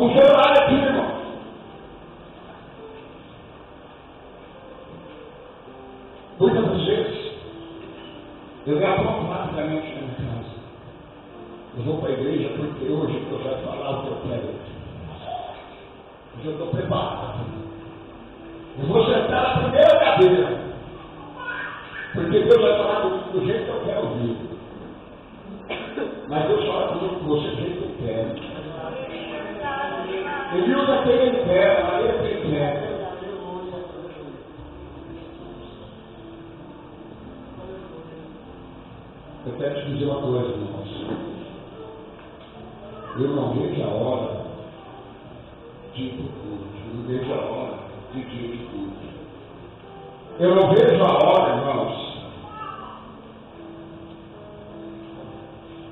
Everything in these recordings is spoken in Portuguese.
O geral é aqui, irmão. Muitas vezes, eu me apronto rapidamente na minha casa. Eu vou para a igreja porque hoje eu já falar o que eu quero. Hoje eu estou preparado. Eu vou sentar na primeira cadeira. Porque Deus vai falar comigo do jeito que eu quero ouvir. Mas Deus fala comigo com você do jeito que eu quero. Ele usa quem ele quer, a maneira que ele quer. Eu quero te dizer uma coisa, irmãos. Eu não vejo a hora de ir para o culto. Eu não vejo a hora de dia de culto. Eu não vejo a hora, irmãos.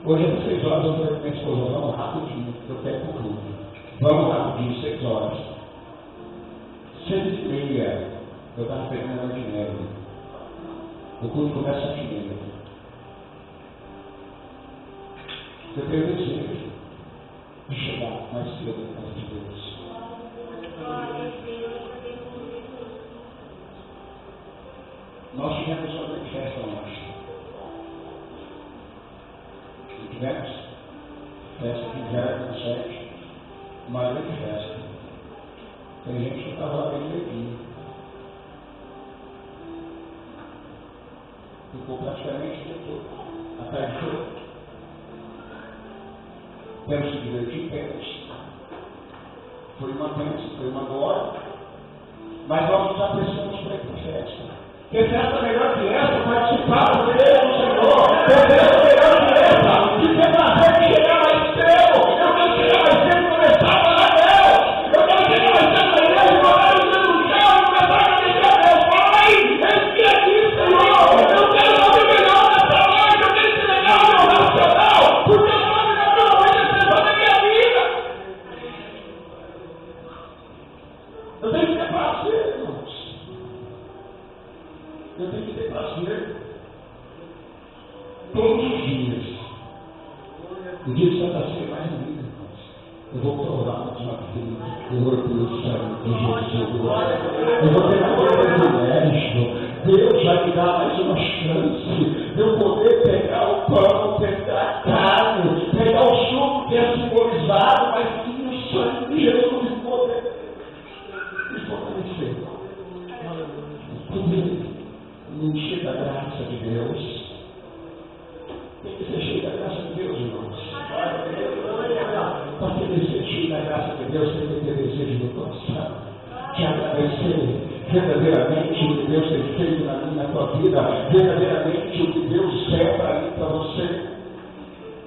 Hoje às 6 horas eu falei com minha esposa, vamos rapidinho, eu quero ir para o culto. Vamos rapidinho, 6 horas. 6h30, eu estava pegando a dinheiro. O culto começa às 7h30. Eu tenho desejo de chegar mais cedo na casa de Deus. Nós tivemos uma grande festa ontem. Tivemos festa aqui em Vera com 7, uma grande festa. Tem gente que estava lá bem levinho. Ficou praticamente a tarde toda. Temos que divertir, temos. Foi uma bênção, foi uma glória. Mas nós nos apressamos para ir para a festa. Porque festa melhor que essa, participar do Deus do Senhor. Festa melhor que essa, de ter prazer de chegar mais cedo. Eu quero chegar mais cedo e começar a falar a Deus. Eu quero chegar mais cedo na igreja e botar o dedo no chão e começar a agradecer a Deus. Pai, esse aqui, Senhor. Eu quero ouvir melhor nessa noite. Eu quero entregar o meu racional. Porque eu eu tenho que ter prazer, irmãos. Eu tenho que ter prazer todos os dias. O dia de Santa Ceia mais ainda, irmãos. Eu vou provar a sua vida. Eu vou ter o sangue de Jesus. Eu vou ter o privilégio. Deus vai me dar mais uma chance de eu poder pegar o pão, pegar a carne, pegar o suco que é simbolizado, mas que o sangue de Jesus poder fortalecer. Poder me encher da graça de Deus. Tem que ser cheio da graça de Deus, irmãos. Para ter cheio da graça de Deus, tem que ter desejo do coração. De agradecer verdadeiramente o que Deus tem feito na minha tua vida, verdadeiramente o que Deus quer para mim, para você.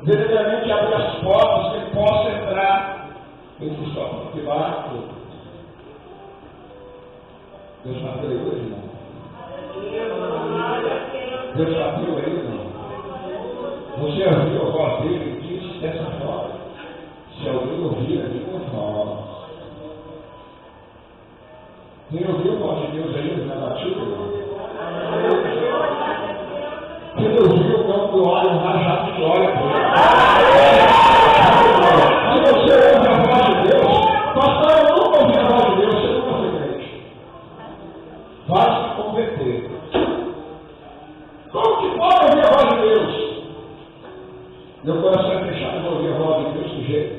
Verdadeiramente abrir as portas que Ele possa entrar. Ele só porque barco. Deus bateu aí hoje, irmão. Deus bateu aí, irmão. Você ouviu a voz dele e disse dessa forma. Se alguém ouvir a minha voz. Quem ouviu a voz de Deus aí na batida, irmão? Quem ouviu não glória, um rajado de glória. Se você ouve a voz de Deus, pastor, eu nunca ouvi a voz de Deus, você nunca foi crente. Vai se converter. Como que pode ouvir a voz de Deus? Meu coração é fechado para ouvir a voz de Deus do jeito.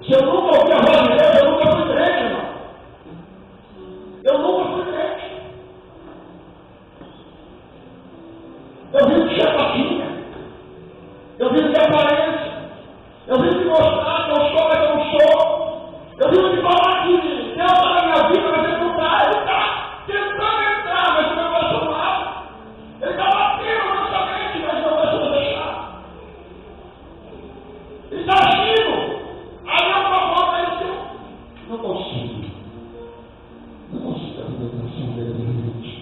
Se eu nunca ouvi a voz de Deus, eu nunca fui crente, irmão. Eu nunca fui crente. Eu vivo de chapatinha. Eu vivo de aparência. Eu vivo de mostrar que eu sou, mas eu não sou. Eu vivo de falar que Deus está na minha vida, mas Ele não está. Ele está tentando entrar, mas o meu coração não abre. Ele está batendo na nossa mente, mas não vai se deixar. Ele está agindo. Aí eu provoco ele. Não consigo. Não consigo abrir o coração verdadeiramente.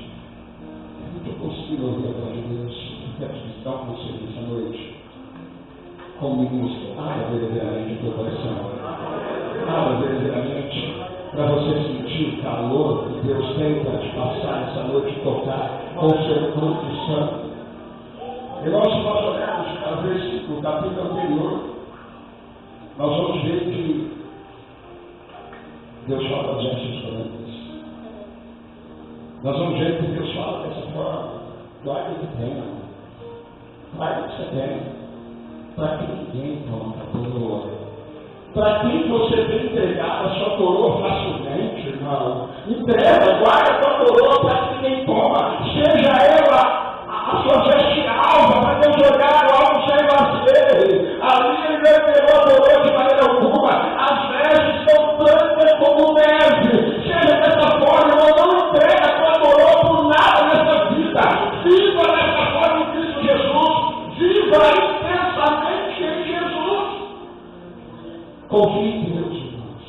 Eu não consigo ouvir a voz de Deus. Eu quero estar com você nessa noite. Como ministro, abra verdadeiramente o teu coração. Abra verdadeiramente para você sentir o calor que Deus tem para te passar nessa noite e tocar com o seu corpo santo. E nós olhamos para o capítulo anterior. nós vamos ver que Deus fala de gestos grandes. Nós vamos ver que Deus fala dessa forma. Guarda o que tem. Guarda o que você tem. Para que ninguém toma a coroa. Para quem você tem entregado a sua coroa facilmente, irmão. Entrega, guarda a sua coroa para que ninguém toma. Seja ela a sua veste alva, para Deus jogar algo sem vazio. Ali ele não entregou a coroa de maneira alguma. As vestes são brancas como neve. Seja dessa forma, irmão, não entrega a sua coroa por nada nessa vida. Viva dessa forma em Cristo Jesus. Viva intensamente em Jesus. Confie em Deus, irmãos.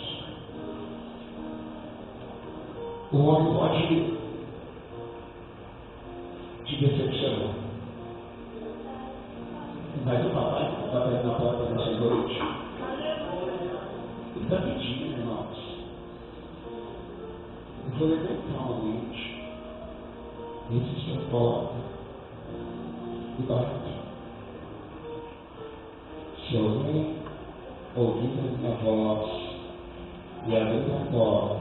O homem pode te decepcionar. Mas o papai está batendo na porta nessa noite. Ele está pedindo, irmãos. Eu vou ler calmamente. Esse sua porta. E bate. Se alguém ouvir a minha voz e abrir a porta,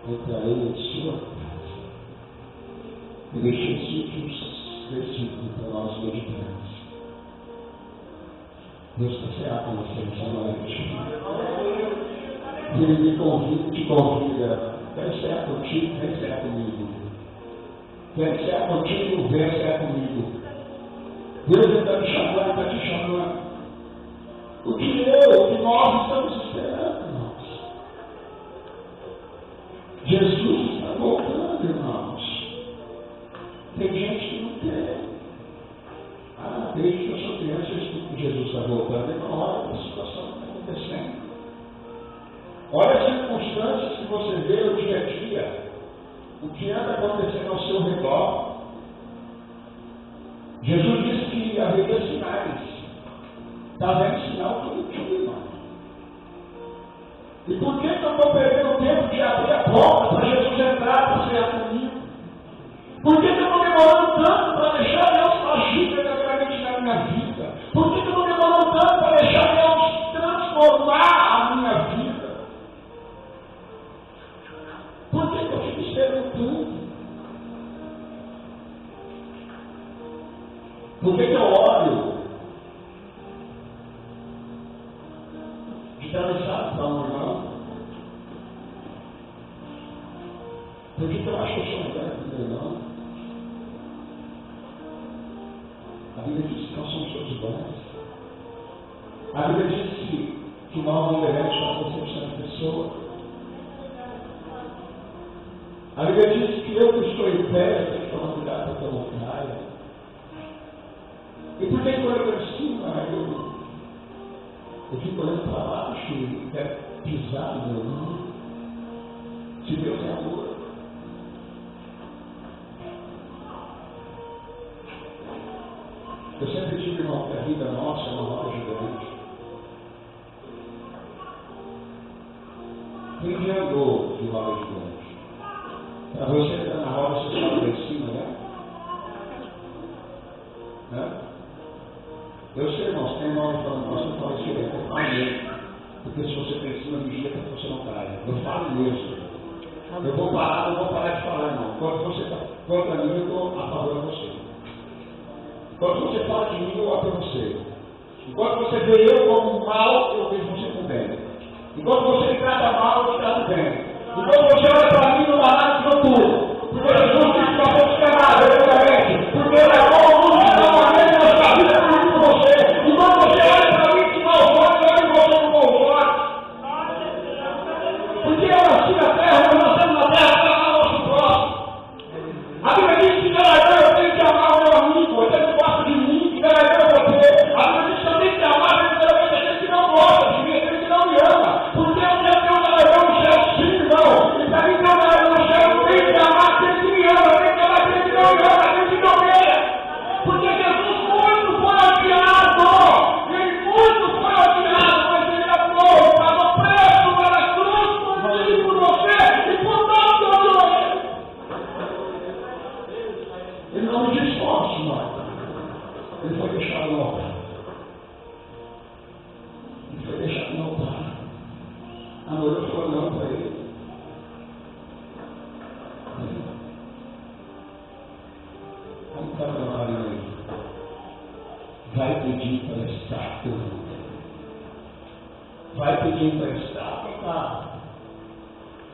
entrarei em sua casa. E deixei sítios versículos para nós meditarmos. Deus está certo com você nessa noite. Ele te convida. Vem ser contigo, vem ser comigo. Vem ser contigo, vem ser comigo. Deus está me chamando, está te chamando. O que nós estamos esperando, irmãos. Jesus está voltando, irmãos. Tem gente que não quer. Desde que eu sou criança, eu escuto que Jesus está voltando. Irmão, olha a situação que está acontecendo. Olha as circunstâncias que você vê no dia a dia. O que anda acontecendo ao seu redor. Jesus disse que haveria sinais. Está vendo sinal todo dia, irmão. E por que eu estou perdendo tempo de abrir a porta para Jesus entrar para cear comigo? Por que eu estou demorando tanto para deixar Deus agir verdadeiramente na minha vida? Por que eu estou demorando tanto para deixar Deus transformar a minha vida? Por que eu fico esperando tanto? Por que eu olho de cabeçada para um irmão? Por que eu acho que eu sou melhor que meu irmão? A Bíblia diz que nós somos todos iguais. A Bíblia diz que o mal não merece a concepção da pessoa. A Bíblia diz que eu que estou em pé tenho que tomar cuidado para não caia. E por que quando eu estou em cima, eu fico olhando para baixo e quero pisar no meu irmão? Se Deus é amor. Eu sempre digo, irmão, que a vida nossa é uma roda gigante. Quem já andou de roda gigante? Para você entrar na roda, você sobe lá em cima, né? Eu sei, irmãos, tem irmão falando, nós não falamos direito, eu falo mesmo. Porque se você tem em cima, vigia para que você não caia. Eu falo mesmo. Eu vou parar, não vou parar de falar, irmão. Quando você está contra mim, eu estou a favor de você. Quando você fala de mim, eu olho para você. Enquanto você vê eu como mal, eu vejo você como bem. Enquanto você me trata mal, eu te trato bem. Enquanto você olha para mim, não dá nada de tudo. Porque Jesus disse que nós temos que amar verdadeiramente. Porque ele é bom, o mundo está morrendo, nós está vida por você. Enquanto você olha para mim com mau olho, eu olho você com bom olho. Porque eu nasci na terra, nós nascemos na terra para amar o nosso próximo. A Bíblia diz que eu tenho que amar o meu amigo, eu tenho que gostar de mim, que eu vou ter. A Bíblia diz que eu tenho que amar verdadeiramente aquele que não gosta de mim, aquele que não me ama. Porque eu quero ter um galardão no céu, sim, irmão. E para mim ter um galardão no céu, eu tenho que amar vai pedir emprestado. Quem está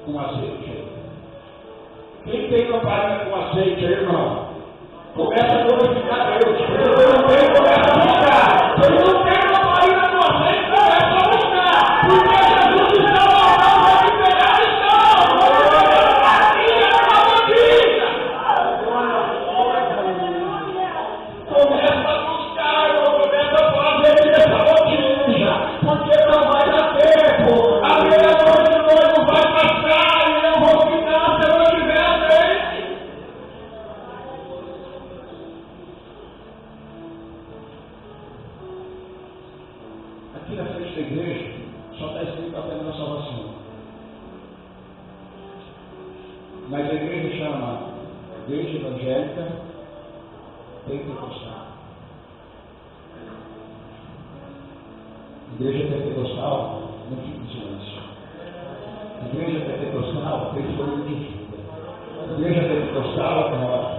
com azeite aí? Quem tem lamparina com azeite aí, irmão? Começa a glorificar Deus. Eu não tenho, começa a buscar. Eu não tenho lamparina com azeite, começa a buscar. Porque Jesus está voltando para me pegar, está. Começa a buscar, irmão. Começa a fazer essa botija. Porque não vai dar tempo. A meia-noite não vai passar. E eu vou ficar se eu não tiver azeite. Aqui na frente da igreja, só está escrito a plena salvação. Mas a igreja chama Igreja Evangélica Pentecostal. Igreja Pentecostal não fica em silêncio. Igreja Pentecostal tem fogo de vida. Igreja Pentecostal ora.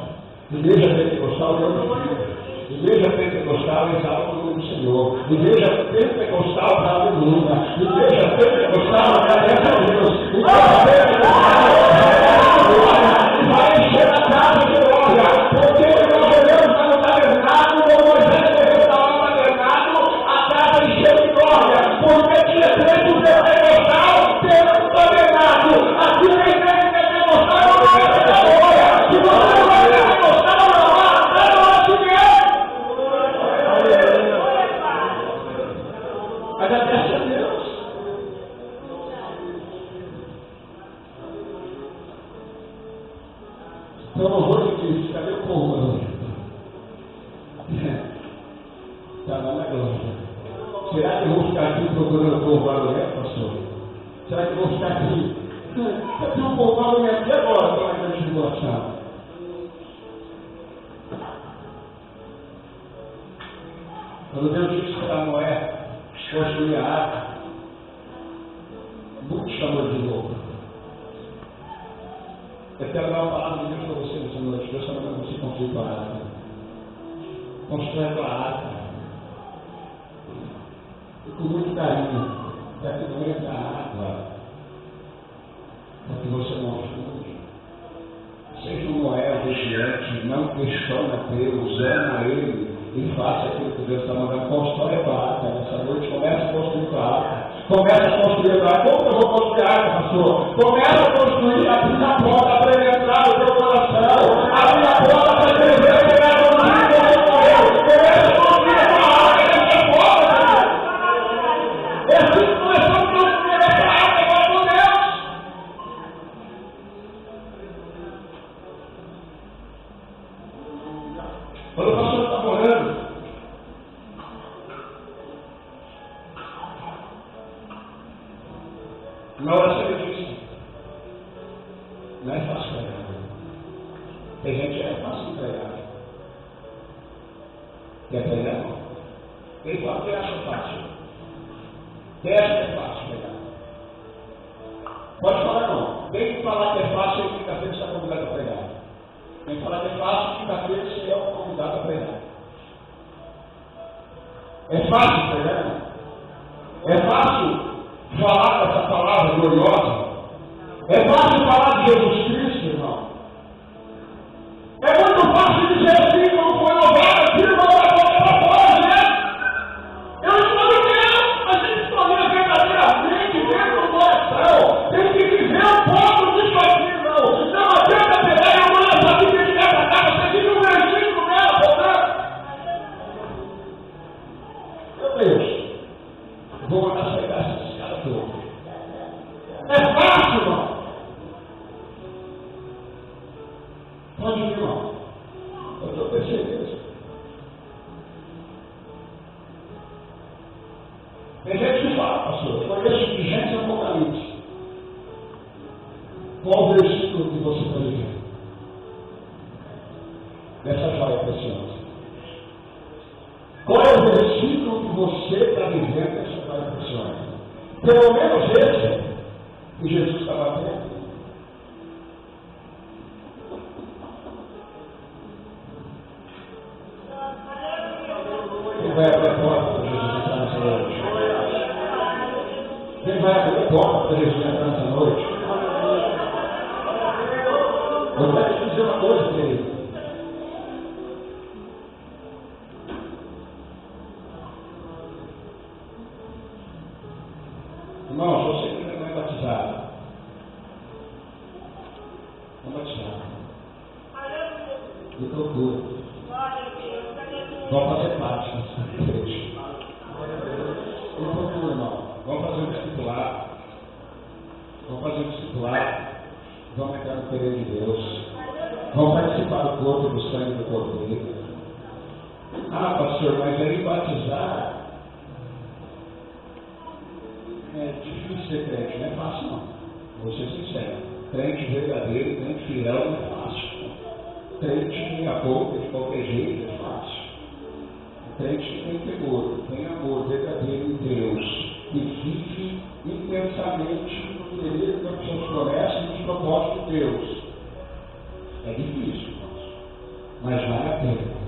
Igreja Pentecostal glorifica. Igreja Pentecostal exalta o nome do Senhor. Igreja Pentecostal dá aleluia. Igreja Pentecostal agradece a Deus. Igreja Pentecostal vai encher a casa de glória. Porque nós devemos estar no tabernáculo, como Moisés devemos estar no tabernáculo, a casa encheu de glória. Porque tinha três do Pentecostal dentro do tabernáculo. Aqui na igreja Pentecostal não vai ter glória. Se você não vai Pentecostal, não há agradece a Deus. Então não vou te dizer, cadê o povo hoje? Está lá na glória. Será que eu vou ficar aqui procurando o povo lá, pastor? Será que eu vou ficar aqui? Cadê o povo lá aqui agora para a grande tribulação? Quando Deus disse para Noé construir a arca, muito chamou de louco. Eu quero dar uma palavra de Deus para você nessa noite. Deus está mandando você construir a arca. Construindo a arca. E com muito carinho, para que não entre a água, para que você não afunde. Seja um Noé obediente, não questiona Deus, ama Ele. E faça aquilo que Deus está mandando. Constrói a arca nessa noite. Começa a construir a arca. Começa a construir a arca. Como que eu vou construir a arca, pastor? Começa a construir, abrir a porta para ele entrar no teu coração. Abrir a porta para ele ver pegar no dia que morreu. Começa a construir a arca nessa porta. É assim que começamos a construir essa arca agora com Deus. Quando o pastor está morando, na oração ele disse, não é fácil pregar. Tem gente que é fácil pregar. Quer pregar? Não. Ele fala que acha fácil. Quem acha que é fácil pregar? Pode falar não. Tem que falar que é fácil, ele fica feio, você está convidado a pregar. Tem que falar que é fácil, fica feio, você é o convidado a pregar. É fácil pregar? Não. É fácil falar dessa palavra gloriosa? É fácil falar de Jesus Cristo, irmão? É muito fácil dizer assim, como foi louvado aqui, irmão, da boca para fora, né? Eu estou dizendo, mas tem que escolher verdadeiramente dentro do coração. Tem que viver um pouco disso aqui, irmão. Não adianta pegar e amanhã essa Bíblia de casa para cá, você vive um versículo dela, portanto. Meu Deus, vou mandar pegar esses caras todos. É fácil, irmão. Pode ir, irmão. Eu estou percebendo isso. Tem gente que fala, pastor, eu conheço de gente do Apocalipse. Qual versículo que você está lendo? Dessa joia preciosa. Qual é o versículo que você está vivendo nessa joia preciosa? Pelo menos esse que Jesus estava vendo. Quem vai abrir a porta para Jesus entrar nessa noite? Quem vai abrir a porta para Jesus entrar nessa noite? Eu quero te dizer uma coisa, querido. Irmão, você que não é batizado, é batizado. Me procura. Vamos fazer parte dessa igreja. Me procura, irmão. Vamos fazer um discipulado. Vamos entrar no poder de Deus. Vamos participar do corpo e do sangue do Cordeiro. Ah, pastor, mas aí batizar é difícil ser crente, não é fácil não. Vou ser sincero. Crente verdadeiro, crente fiel não é fácil. Crente meia boca, de qualquer jeito, é fácil. Crente tem temor, tem amor verdadeiro em Deus e vive intensamente no poder das suas promessas e dos propósitos de Deus. É difícil, mas vale a pena.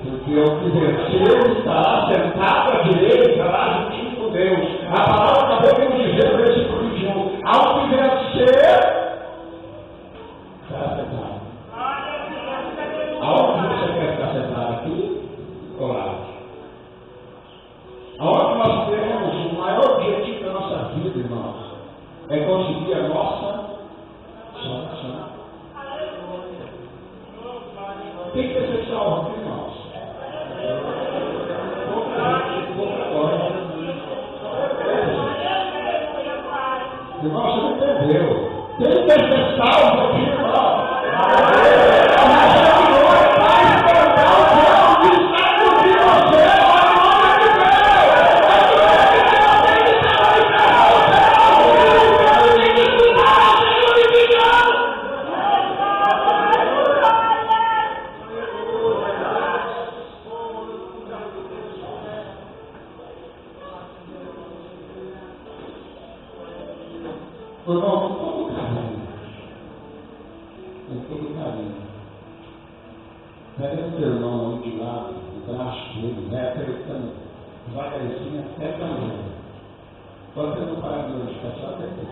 Porque o que venceu estará sentado à direita, lá juntinho com Deus. A palavra acabou de dizer no versículo 21. Ao que vencer, estará sentado. Aonde você quer ficar sentado? Aqui ou lá? Aonde nós temos o maior objetivo da nossa vida, irmãos, é conseguir a nossa salvação. Tem que ser salvo, irmãos. Irmão, você não entendeu. Tem que ser salvo aqui, irmão. Pega o teu irmão aí de lado, o braço dele, vai apertando devagarzinho até a manhã. Quando ele não parar de dor de ficar, você vai apertando.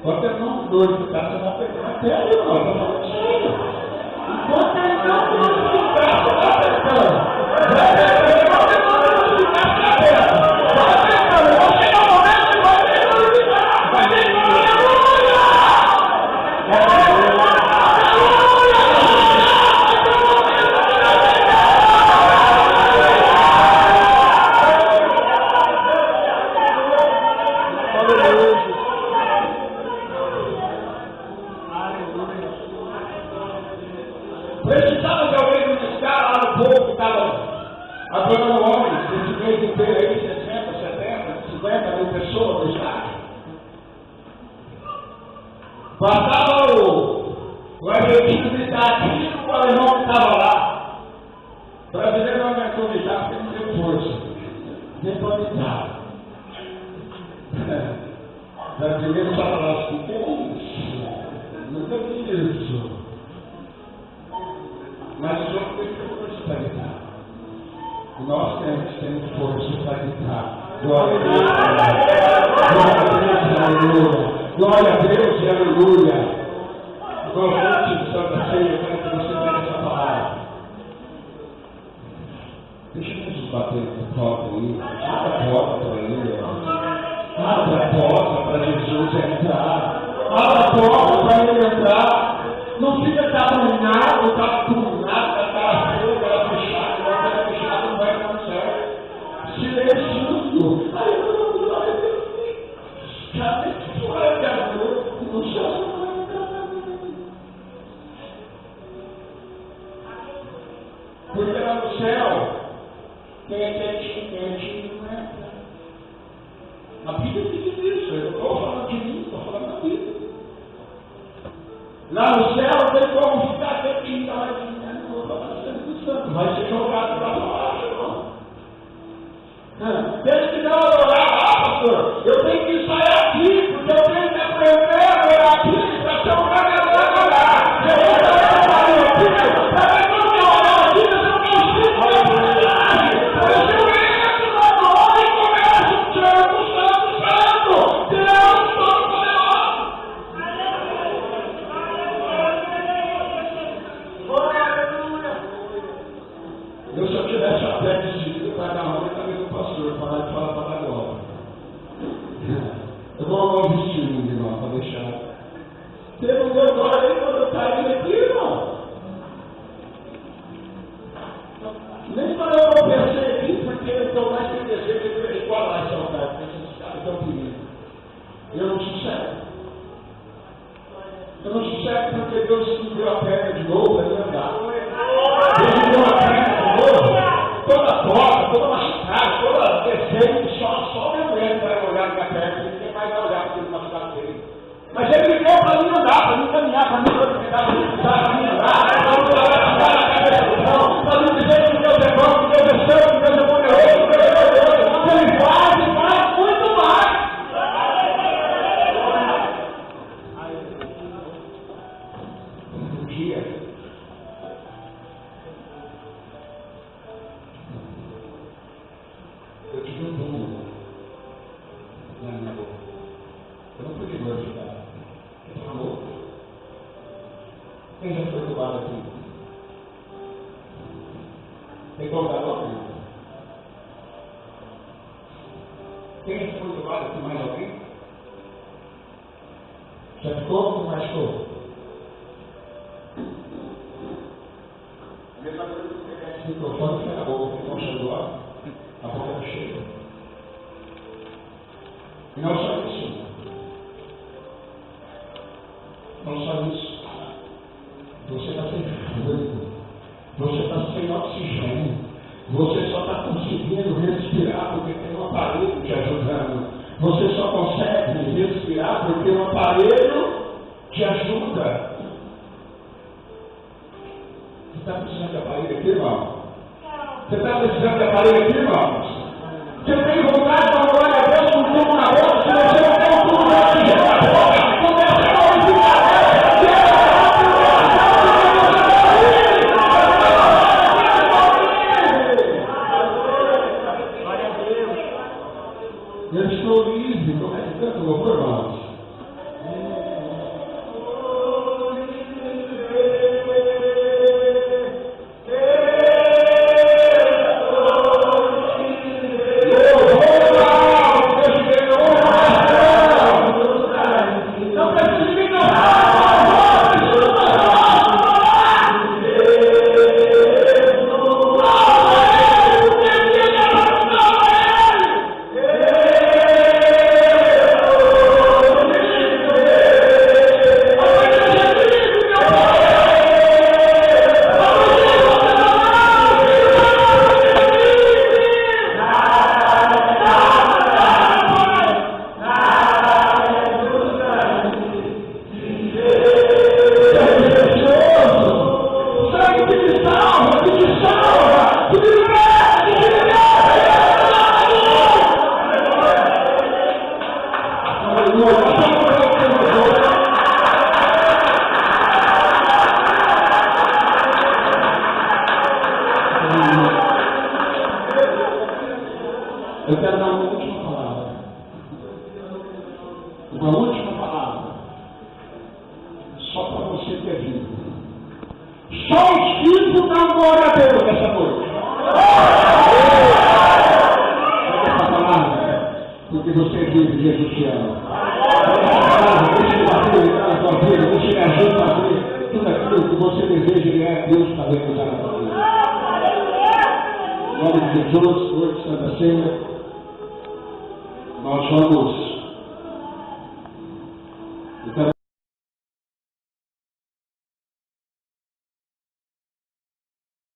Quando ele não dor de ficar, você vai apertando até ali, irmão. Eu estou falando sério. Enquanto ele não dor de ficar, você vai apertando. Vai apertando. Enquanto ele não dor de ficar, você aperta. Vai apertando. Vai chegar um momento que vai ter dor de ficar. Vai ter dor de ficar. Precisava de alguém ministrar lá no povo que estava adorando homens, esse mês inteiro aí, 60, 70, 50 mil pessoas no estádio. Passava o argentino militar aqui e o alemão que estava lá. O brasileiro não aguentou militar porque não deu força. Nem para militar. O brasileiro estava lá assim, que é isso? Nunca vi isso. Mas os outros têm força para gritar. E nós temos força para gritar. Glória a Deus, aleluia. Glória a Deus e aleluia. Glória de Santa Ceia, eu quero que você veja essa palavra. Deixa Jesus bater no copo aí. Abra a porta para ele. Abra a porta para Jesus entrar. Abra a porta para ele entrar. Não fica tabanhado, tapunado, aquela feira, aquela fechada, não vai dar certo. Silencioso. Aí eu não vou dar cadê que fora de amor? Não sei. Porque lá no céu, quem é quente não é. A Bíblia diz isso, eu não estou falando de mim, estou falando da Bíblia. Lá no céu tem como ficar quietinho, vai ser jogado para baixo, irmão. Tem que não adorar, pastor. Eu tenho que sair aqui, porque eu tenho que aprender a adorar aqui para ser um caminhador a adorar. Eu vou trabalhar aqui, para ver como eu orar aqui, mas eu não consigo ter oportunidade. Por isso eu entro na glória e começo o santo, santo, santo. Eu não sossego. Eu não sossego porque Deus me deu a perna de novo para me andar. Deus me deu a perna de novo, toda torta, toda machucada, toda defeito, só minha mulher vai olhar minha perna, ninguém mais vai olhar para aquele machucado dele. Mas ele me deu para mim andar, para mim caminhar, para mim glorificar, para mim pisar, para mim andar, para mim andar na cabeça do chão, para mim dizer que Deus é bom, que Deus é santo, que Deus é poderoso, que Deus é poderoso, que Ele faz muito mais. Um dia, eu tive um túmulo na minha boca. Eu não pude glorificar. Eu estava louco. Quem já foi tubado aqui? Tem contador aqui? Quem já foi tubado aqui? Mais alguém? Já ficou ou não machucou? A mesma coisa que você pegar esse microfone e fica na boca, porque não chegou a boca está cheia. E não só isso. Não só isso. Você está sem fôlego. Você está sem oxigênio. Você só está conseguindo respirar porque tem um aparelho te ajudando. Você só consegue respirar porque o aparelho te ajuda. Você está precisando de aparelho aqui, irmão? Você está precisando de aparelho aqui, irmãos? Você tem vontade de dar glória a Deus com um tubo na boca? Se você não tem um tubo de oxigênio na boca, começa a glorificar. Eu estou livre. Como é que canta o louvor, irmãos? Eu quero dar uma última palavra. Uma última palavra. Só para você ter vindo. Só os vivos dão glória a Deus nessa noite. Sabe essa palavra? Porque você vive, Jesus te ama. Deixa ele bater na tua vida, deixa ele agir para fazer tudo aquilo que você deseja, ele é Deus para realizar na tua vida. Em nome de Jesus, hoje, Santa Ceia, nós vamos